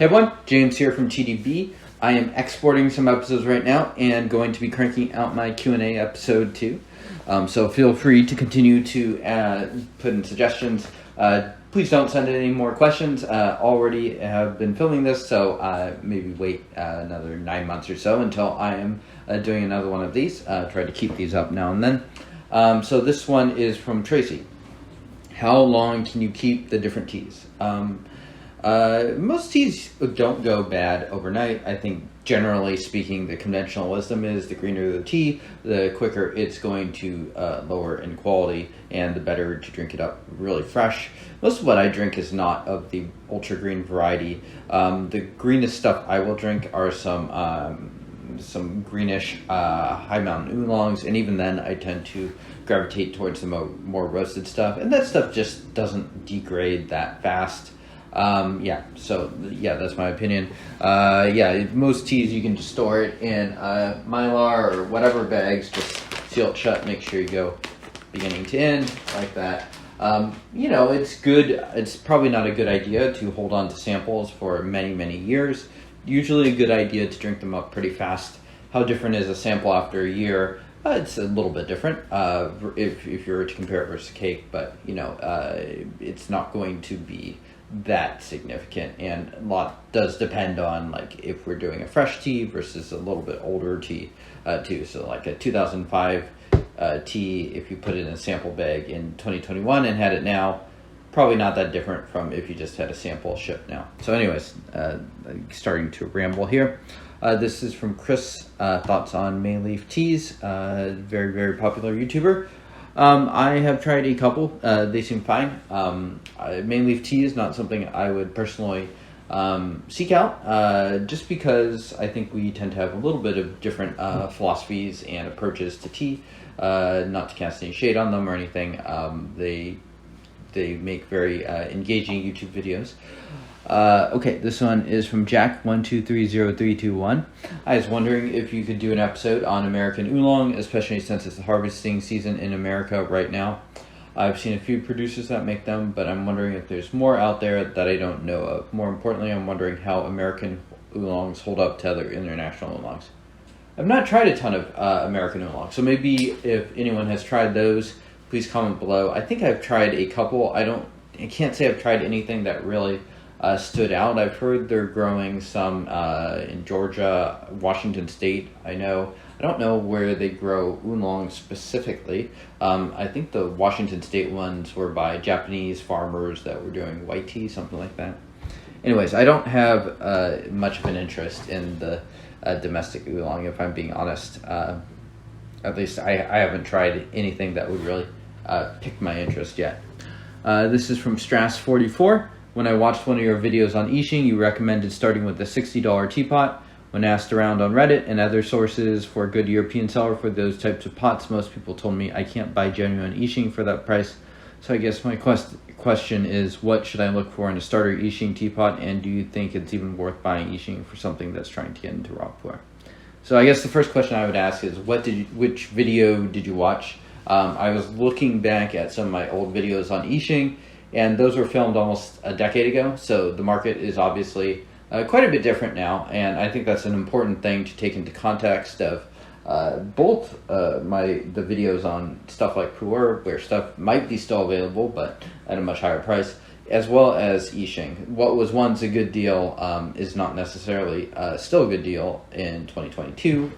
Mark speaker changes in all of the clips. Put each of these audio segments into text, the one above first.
Speaker 1: Hey everyone, James here from TDB. I am exporting some episodes right now and going to be cranking out my Q&A episode too. So feel free to continue to put in suggestions. Please don't send in any more questions. Already have been filming this, so maybe wait another 9 months or so until I am doing another one of these. Try to keep these up now and then. So this one is from Tracy. How long can you keep the different teas? Most teas don't go bad overnight. I think generally speaking, the conventional wisdom is the greener the tea, the quicker it's going to lower in quality and the better to drink it up really fresh. Most of what I drink is not of the ultra green variety. The greenest stuff I will drink are some greenish high mountain oolongs, and even then I tend to gravitate towards the more roasted stuff, and that stuff just doesn't degrade that fast. That's my opinion. Most teas you can just store it in Mylar or whatever bags, just seal it shut, make sure you go beginning to end like that. It's good. It's probably not a good idea to hold on to samples for many, many years. Usually a good idea to drink them up pretty fast. How different is a sample after a year? It's a little bit different if you were to compare it versus cake, but it's not going to be that significant, and a lot does depend on like if we're doing a fresh tea versus a little bit older tea too. So like a 2005 tea, if you put it in a sample bag in 2021 and had it now, probably not that different from if you just had a sample shipped now. So anyways, starting to ramble here. This is from Chris, thoughts on May leaf teas, very, very popular YouTuber. I have tried a couple, they seem fine. May leaf tea is not something I would personally seek out, just because I think we tend to have a little bit of different philosophies and approaches to tea, not to cast any shade on them or anything. They make very engaging YouTube videos. Okay, this one is from Jack12303321. I was wondering if you could do an episode on American oolong, especially since it's the harvesting season in America right now. I've seen a few producers that make them, but I'm wondering if there's more out there that I don't know of. More importantly, I'm wondering how American oolongs hold up to other international oolongs. I've not tried a ton of American oolong, so maybe if anyone has tried those, please comment below. I think I've tried a couple. I can't say I've tried anything that really stood out. I've heard they're growing some in Georgia, Washington State. I don't know where they grow oolong specifically. I think the Washington State ones were by Japanese farmers that were doing white tea, something like that. Anyways, I don't have much of an interest in the domestic oolong, if I'm being honest. At least I haven't tried anything that would really pick my interest yet. This is from Strass44. When I watched one of your videos on Yixing, you recommended starting with the $60 teapot. When asked around on Reddit and other sources for a good European seller for those types of pots, most people told me I can't buy genuine Yixing for that price. So I guess my question is, what should I look for in a starter Yixing teapot, and do you think it's even worth buying Yixing for something that's trying to get into Rockpool? So I guess the first question I would ask is, which video did you watch? I was looking back at some of my old videos on Yixing, and those were filmed almost a decade ago, so the market is obviously quite a bit different now, and I think that's an important thing to take into context of both the videos on stuff like Pu'er, where stuff might be still available, but at a much higher price, as well as Yixing. What was once a good deal is not necessarily still a good deal in 2022,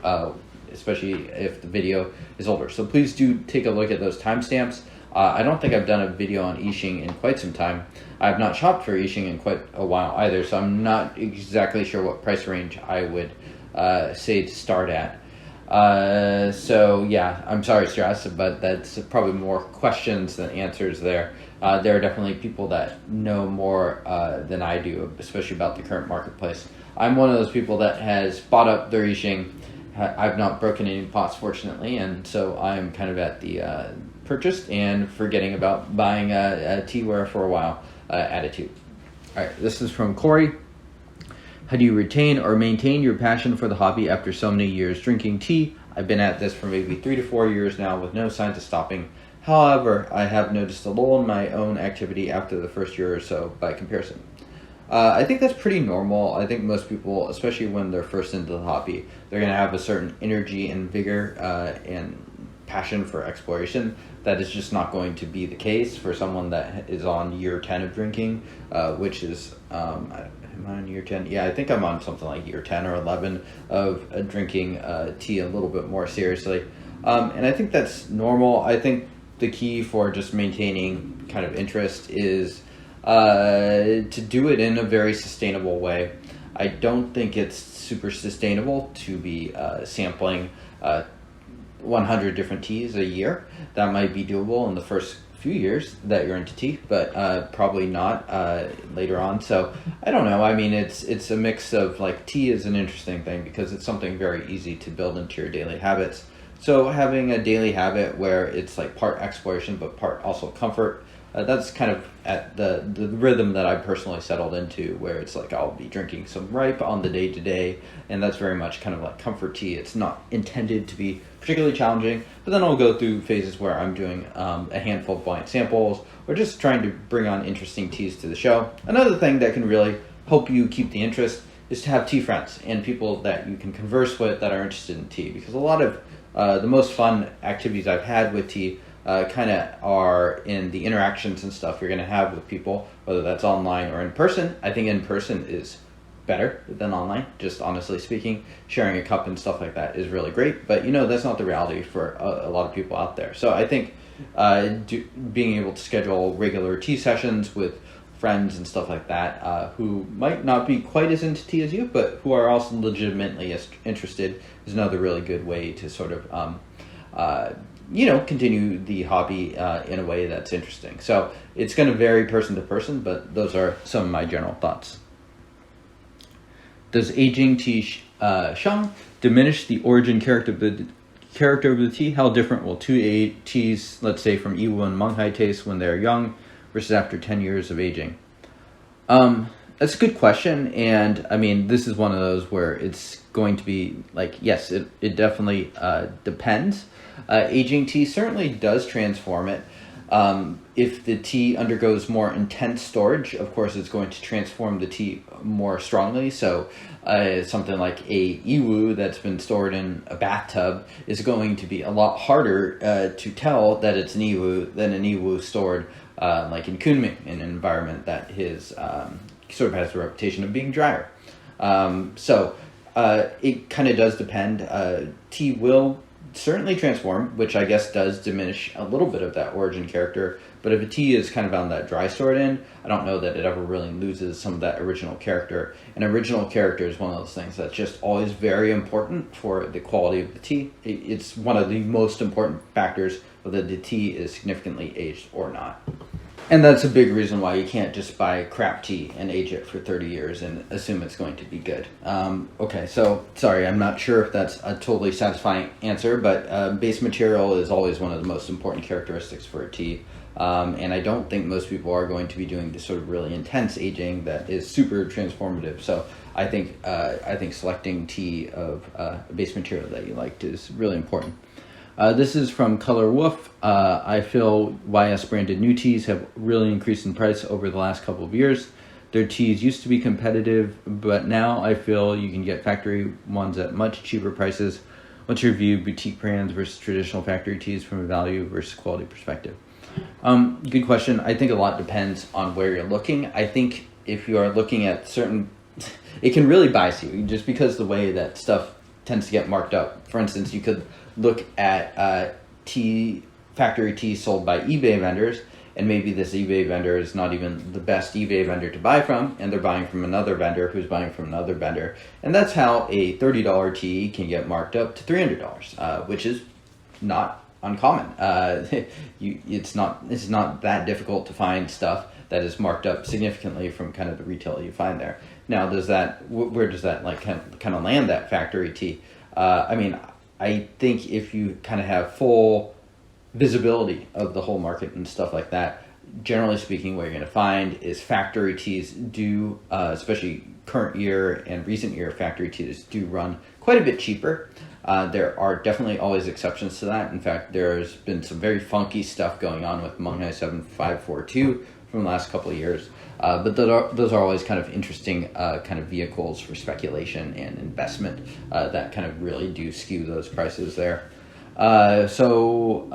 Speaker 1: especially if the video is older. So please do take a look at those timestamps. I don't think I've done a video on Yixing in quite some time. I have not shopped for Yixing in quite a while either, so I'm not exactly sure what price range I would say to start at. I'm sorry, Strauss, but that's probably more questions than answers there. There are definitely people that know more than I do, especially about the current marketplace. I'm one of those people that has bought up their Yixing. I've not broken any pots, fortunately, and so I'm kind of at the purchased and forgetting about buying a teaware for a while attitude. All right, this is from Corey. How do you retain or maintain your passion for the hobby after so many years drinking tea? I've been at this for maybe 3 to 4 years now with no signs of stopping. However, I have noticed a lull in my own activity after the first year or so by comparison. I think that's pretty normal. I think most people, especially when they're first into the hobby, they're going to have a certain energy and vigor and passion for exploration that is just not going to be the case for someone that is on year 10 of drinking, which is, am I on year 10? Yeah, I think I'm on something like year 10 or 11 of drinking tea a little bit more seriously. And I think that's normal. I think the key for just maintaining kind of interest is to do it in a very sustainable way. I don't think it's super sustainable to be sampling 100 different teas a year. That might be doable in the first few years that you're into tea, but probably not later on. So I don't know. I mean, it's a mix of, like, tea is an interesting thing because it's something very easy to build into your daily habits. So having a daily habit where it's like part exploration but part also comfort, that's kind of at the rhythm that I personally settled into, where it's like I'll be drinking some ripe on the day to day, and that's very much kind of like comfort tea. It's not intended to be particularly challenging, but then I'll go through phases where I'm doing a handful of blind samples or just trying to bring on interesting teas to the show. Another thing that can really help you keep the interest is to have tea friends and people that you can converse with that are interested in tea, because a lot of the most fun activities I've had with tea kind of are in the interactions and stuff you're going to have with people, whether that's online or in person. I think in person is better than online, just honestly speaking. Sharing a cup and stuff like that is really great, but that's not the reality for a lot of people out there. So I think being able to schedule regular tea sessions with friends and stuff like that who might not be quite as into tea as you, but who are also legitimately as interested, is another really good way to sort of continue the hobby in a way that's interesting. So it's going to vary person to person, but those are some of my general thoughts. Does aging tea shang diminish the origin character of the tea? How different will two teas, let's say from Yiwu and Menghai, taste when they're young versus after 10 years of aging? That's a good question, and I mean, this is one of those where it's going to be like, yes, it definitely depends. Aging tea certainly does transform it. If the tea undergoes more intense storage, of course, it's going to transform the tea more strongly. So something like a Yiwu that's been stored in a bathtub is going to be a lot harder to tell that it's an Yiwu than an Yiwu stored like in Kunming, in an environment that sort of has the reputation of being drier. So it kind of does depend. Tea will certainly transform, which I guess does diminish a little bit of that origin character. But if a tea is kind of on that dry stored in, I don't know that it ever really loses some of that original character. And original character is one of those things that's just always very important for the quality of the tea. It's one of the most important factors whether the tea is significantly aged or not. And that's a big reason why you can't just buy crap tea and age it for 30 years and assume it's going to be good. Okay, so sorry, I'm not sure if that's a totally satisfying answer, but base material is always one of the most important characteristics for a tea. And I don't think most people are going to be doing this sort of really intense aging that is super transformative. So I think selecting tea of base material that you liked is really important. This is from Color Wolf. I feel YS branded new teas have really increased in price over the last couple of years. Their teas used to be competitive, but now I feel you can get factory ones at much cheaper prices. What's your view, boutique brands versus traditional factory teas from a value versus quality perspective? Good question. I think a lot depends on where you're looking. I think if you are looking at certain, it can really bias you just because the way that stuff tends to get marked up. For instance, you could look at factory tea sold by eBay vendors, and maybe this eBay vendor is not even the best eBay vendor to buy from, and they're buying from another vendor who's buying from another vendor. And that's how a $30 tea can get marked up to $300, which is not uncommon. It's not that difficult to find stuff that is marked up significantly from kind of the retail you find there. Now, where does that like kind of land, that factory tea? I mean, I think if you kind of have full visibility of the whole market and stuff like that, generally speaking, what you're going to find is factory teas do, especially current year and recent year factory teas, do run quite a bit cheaper. There are definitely always exceptions to that. In fact, there's been some very funky stuff going on with Menghai 7542, from the last couple of years. But those are always kind of interesting kind of vehicles for speculation and investment that kind of really do skew those prices there. So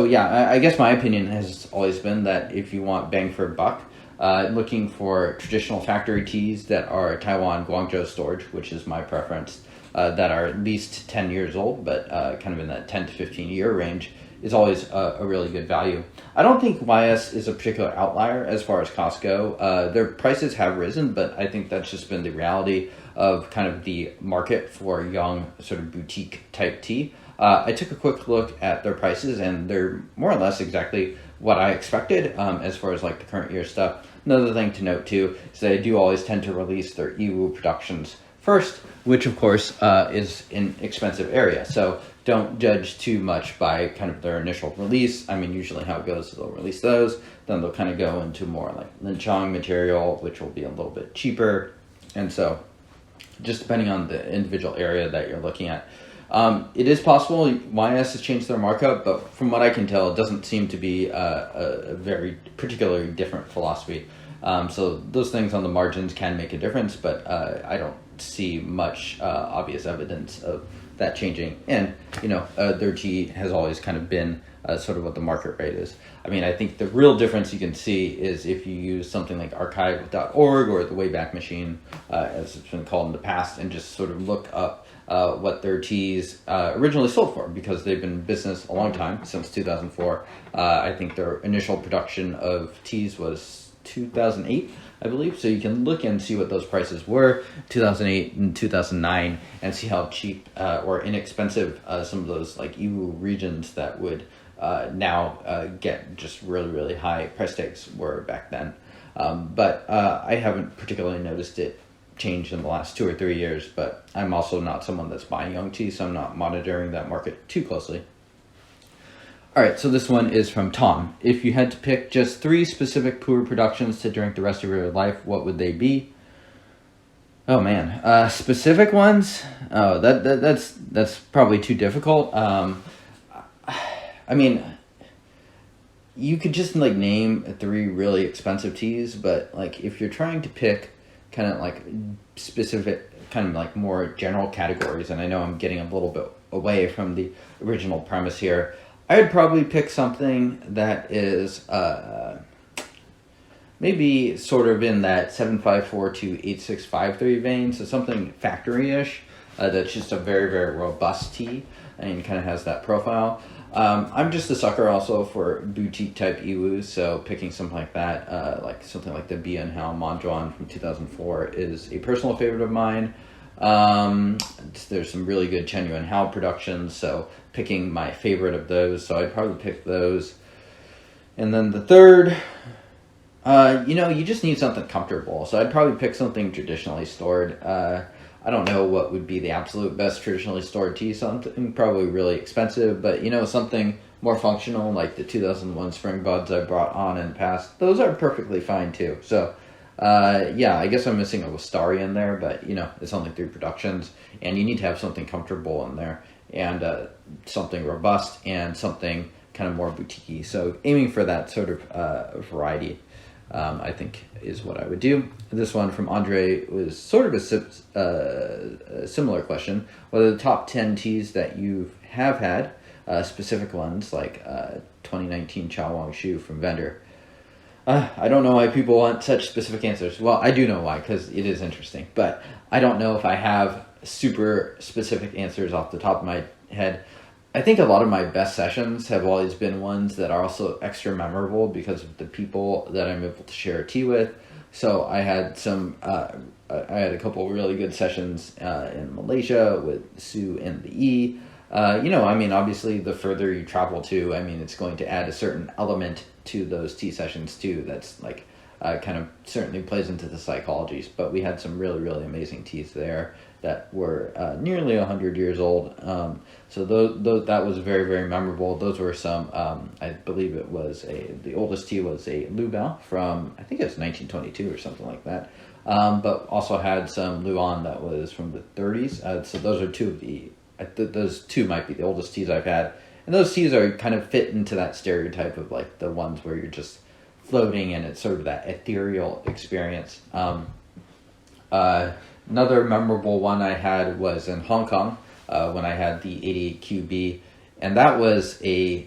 Speaker 1: yeah, I guess my opinion has always been that if you want bang for a buck, looking for traditional factory teas that are Taiwan Guangzhou storage, which is my preference, that are at least 10 years old, but kind of in that 10 to 15 year range, is always a really good value. I don't think YS is a particular outlier as far as costs go. Their prices have risen, but I think that's just been the reality of kind of the market for young sort of boutique type tea. I took a quick look at their prices, and they're more or less exactly what I expected as far as like the current year stuff. Another thing to note too is they do always tend to release their Iwu productions first, which of course is an expensive area. So don't judge too much by kind of their initial release. I mean, usually how it goes is they'll release those, then they'll kind of go into more like Linchong material, which will be a little bit cheaper. And so just depending on the individual area that you're looking at. It is possible YS has changed their markup, but from what I can tell, it doesn't seem to be a very particularly different philosophy. So those things on the margins can make a difference, but I don't see much obvious evidence of that changing. And, their tea has always kind of been sort of what the market rate is. I mean, I think the real difference you can see is if you use something like archive.org or the Wayback Machine, as it's been called in the past, and just sort of look up what their teas originally sold for, because they've been in business a long time, since 2004. I think their initial production of teas was 2008, I believe. So you can look and see what those prices were 2008 and 2009 and see how cheap or inexpensive some of those like Iwu regions that would now get just really, really high price tags were back then. But I haven't particularly noticed it change in the last 2 or 3 years, but I'm also not someone that's buying young tea, so I'm not monitoring that market too closely. All right, so this one is from Tom. If you had to pick just 3 specific Pu'er productions to drink the rest of your life, what would they be? Oh man, specific ones? Oh, that's probably too difficult. I mean, you could just like name 3 really expensive teas, but like if you're trying to pick kind of like specific, kind of like more general categories, and I know I'm getting a little bit away from the original premise here, I'd probably pick something that is maybe sort of in that 754 to 8653 vein, so something factory-ish that's just a very, very robust tea and kind of has that profile. I'm just a sucker also for boutique type Iwus, so picking something like that, like something like the Bian Hao Manjuan from 2004 is a personal favorite of mine. There's some really good Chen Yuan Hao productions, so picking my favorite of those, so I'd probably pick those. And then the third, you just need something comfortable, so I'd probably pick something traditionally stored. I don't know what would be the absolute best traditionally stored tea, something probably really expensive, but something more functional like the 2001 Spring Buds I brought on in the past. Those are perfectly fine too. So I guess I'm missing a Wistari in there, but it's only 3 productions, and you need to have something comfortable in there, and something robust, and something kind of more boutique-y. So aiming for that sort of variety, I think, is what I would do. This one from Andre was sort of a similar question. What are the top 10 teas that you have had, specific ones like 2019 Chao Wang Shu from Vendor? I don't know why people want such specific answers. Well, I do know why, because it is interesting, but I don't know if I have super specific answers off the top of my head. I think a lot of my best sessions have always been ones that are also extra memorable because of the people that I'm able to share tea with. So I had I had a couple really good sessions in Malaysia with Sue and the E. Obviously the further you travel to, it's going to add a certain element to those tea sessions too. That's like kind of certainly plays into the psychologies. But we had some really, really amazing teas there that were nearly 100 years old. So that was very, very memorable. Those were some, I believe it was the oldest tea was a Lubao from, I think it was 1922 or something like that. But also had some Luan that was from the 30s. So those are 2 of those 2 might be the oldest teas I've had. And those teas are kind of fit into that stereotype of like the ones where you're just floating, and it's sort of that ethereal experience. Another memorable one I had was in Hong Kong when I had the 88QB, and that was a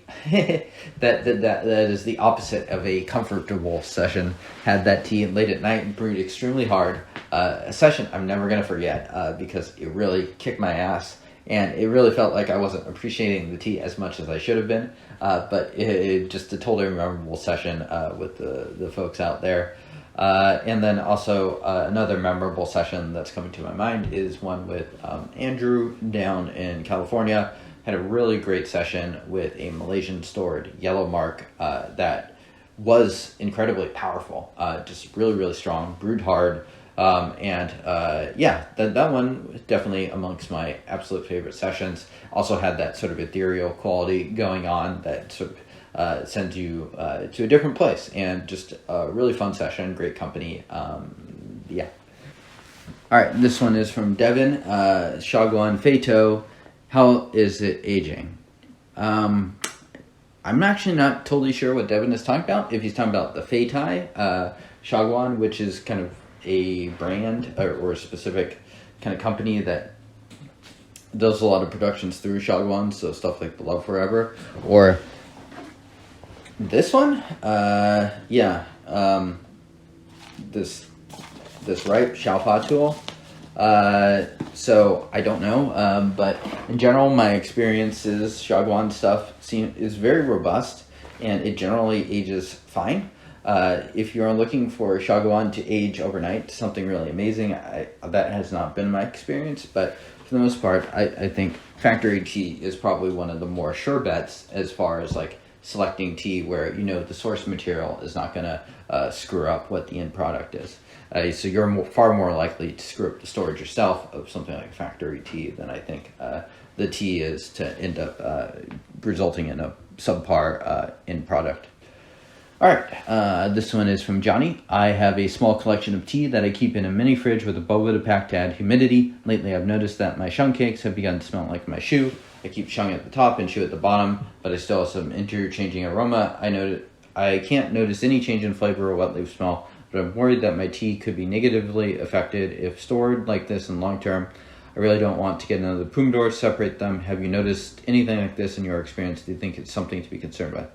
Speaker 1: that is the opposite of a comfortable session. Had that tea late at night and brewed extremely hard. A session I'm never gonna forget because it really kicked my ass, and it really felt like I wasn't appreciating the tea as much as I should have been. But it just a totally memorable session with the folks out there. And then also another memorable session that's coming to my mind is one with Andrew down in California. Had a really great session with a Malaysian stored yellow mark that was incredibly powerful, just really, really strong, brewed hard. That one was definitely amongst my absolute favorite sessions. Also had that sort of ethereal quality going on that sort of sends you to a different place, and just a really fun session, great company. All right, this one is from Devin. Shagwan Feito, how is it aging? I'm actually not totally sure what Devin is talking about. If he's talking about the Feitai Shagwan, which is kind of a brand or a specific kind of company that does a lot of productions through Shagwan, so stuff like Beloved Forever, or this one, this ripe Xiaofa tool. So I don't know, but in general, my experience is Shagwan stuff is very robust, and it generally ages fine. If you're looking for Shagwan to age overnight, something really amazing, that has not been my experience, but for the most part, I think factory tea is probably one of the more sure bets as far as like selecting tea where the source material is not going to screw up what the end product is. So you're far more likely to screw up the storage yourself of something like factory tea than I think the tea is to end up resulting in a subpar end product. All right, this one is from Johnny. I have a small collection of tea that I keep in a mini fridge with a boba to pack to add humidity. Lately, I've noticed that my shung cakes have begun to smell like my shoe. I keep shung at the top and shoe at the bottom, but I still have some interchanging aroma. I can't notice any change in flavor or wet leaf smell, but I'm worried that my tea could be negatively affected if stored like this in long term. I really don't want to get another pumdor to separate them. Have you noticed anything like this in your experience? Do you think it's something to be concerned with?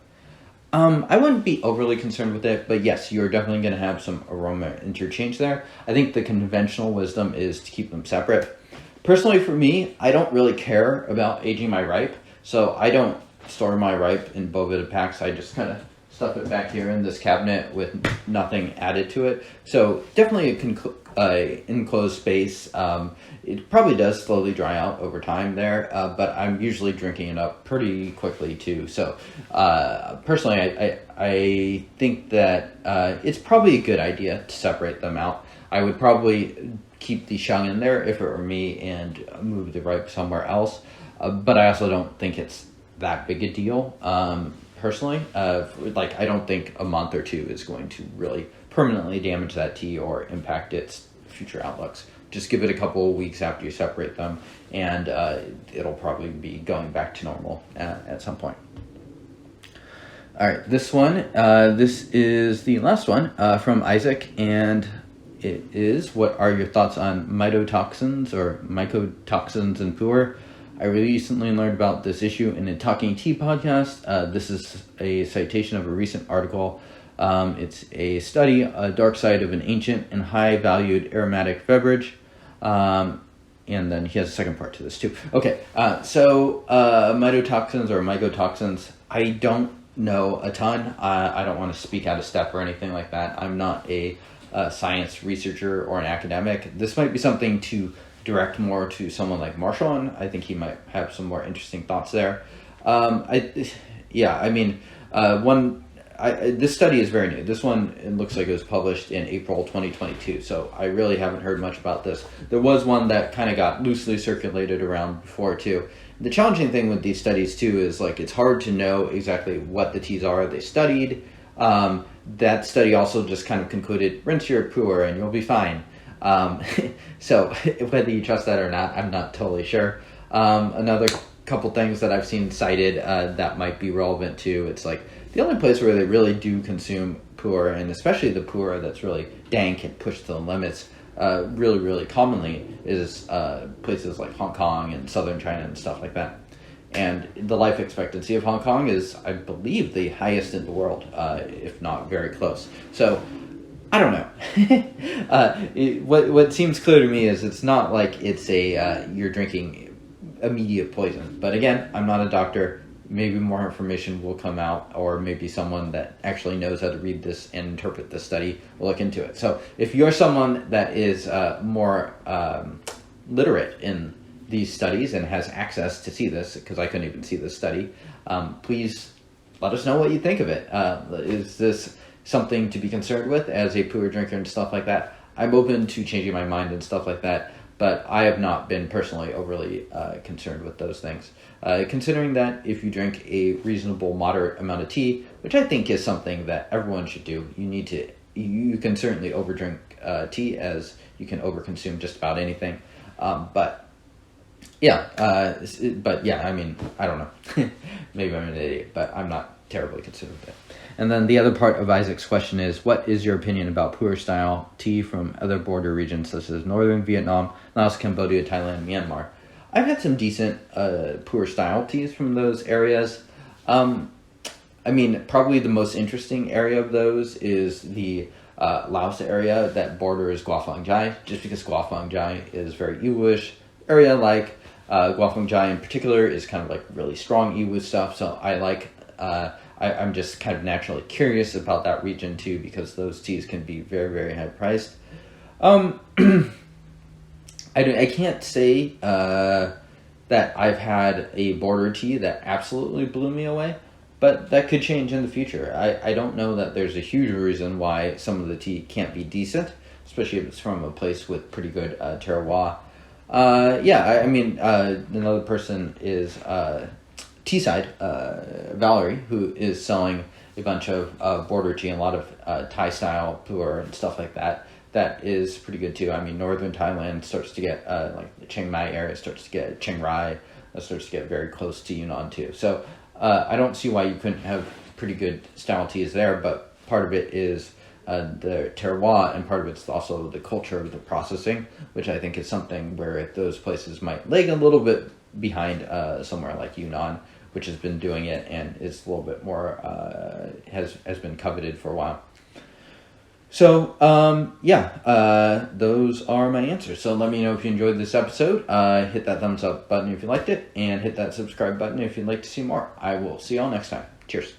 Speaker 1: I wouldn't be overly concerned with it, but yes, you're definitely going to have some aroma interchange there. I think the conventional wisdom is to keep them separate. Personally, for me, I don't really care about aging my ripe, so I don't store my ripe in Bovita packs. I just kind of stuff it back here in this cabinet with nothing added to it. So definitely a enclosed space. It probably does slowly dry out over time there, but I'm usually drinking it up pretty quickly too. So personally, I think that it's probably a good idea to separate them out. I would probably keep the shung in there if it were me and move the ripe somewhere else. But I also don't think it's that big a deal. Personally, I don't think a month or two is going to really permanently damage that tea or impact its future outlooks. Just give it a couple of weeks after you separate them, and it'll probably be going back to normal at some point. All right, this one, this is the last one from Isaac, and it is, what are your thoughts on mycotoxins in pu'er? I recently learned about this issue in a Talking Tea podcast. This is a citation of a recent article. It's a study, a dark side of an ancient and high-valued aromatic beverage. And then he has a second part to this too. Okay, so mycotoxins, I don't know a ton. I don't want to speak out of step or anything like that. I'm not a science researcher or an academic. This might be something to direct more to someone like Marshall, and I think he might have some more interesting thoughts there. This study is very new. This one, it looks like it was published in April 2022, so I really haven't heard much about this. There was one that kind of got loosely circulated around before too. The challenging thing with these studies too is it's hard to know exactly what the teas are they studied. That study also just kind of concluded, rinse your pu'er and you'll be fine. So whether you trust that or not, I'm not totally sure. Another couple things that I've seen cited that might be relevant too, it's the only place where they really do consume pu'er, and especially the pu'er that's really dank and pushed to the limits, really, really commonly is places like Hong Kong and southern China and stuff like that. And the life expectancy of Hong Kong is, I believe, the highest in the world, if not very close. So, I don't know. What seems clear to me is it's not like it's you're drinking immediate poison. But again, I'm not a doctor. Maybe more information will come out, or maybe someone that actually knows how to read this and interpret this study will look into it. So if you're someone that is more literate in these studies and has access to see this, because I couldn't even see this study, please let us know what you think of it. Is this something to be concerned with as a pu'er drinker and stuff like that? I'm open to changing my mind and stuff like that, but I have not been personally overly concerned with those things. Considering that if you drink a reasonable, moderate amount of tea, which I think is something that everyone should do, you can certainly overdrink tea as you can overconsume just about anything. But yeah, I mean, I don't know. Maybe I'm an idiot, but I'm not terribly concerned with it. And then the other part of Isaac's question is, what is your opinion about pu'er-style tea from other border regions such as northern Vietnam, Laos, Cambodia, Thailand, Myanmar? I've had some decent pu'er-style teas from those areas. I mean, probably the most interesting area of those is the Laos area that borders Guafang Jai, just because Guafang Jai is very Yiwu-ish area. Like Guafang Jai in particular is kind of like really strong Yiwu stuff, so I like... I'm just kind of naturally curious about that region too, because those teas can be very, very high priced. I can't say that I've had a border tea that absolutely blew me away, but that could change in the future. I don't know that there's a huge reason why some of the tea can't be decent, especially if it's from a place with pretty good terroir. I mean, another person is Teaside, Valerie, who is selling a bunch of border tea and a lot of Thai style pu'er and stuff like that. That is pretty good too. I mean, northern Thailand starts to get like the Chiang Mai area starts to get Chiang Rai, starts to get very close to Yunnan too. So I don't see why you couldn't have pretty good style teas there. But part of it is the terroir, and part of it's also the culture of the processing, which I think is something where those places might lag a little bit behind somewhere like Yunnan, which has been doing it and is a little bit more has been coveted for a while. So those are my answers. So let me know if you enjoyed this episode. Hit that thumbs up button if you liked it, and hit that subscribe button if you'd like to see more. I will see y'all next time. Cheers.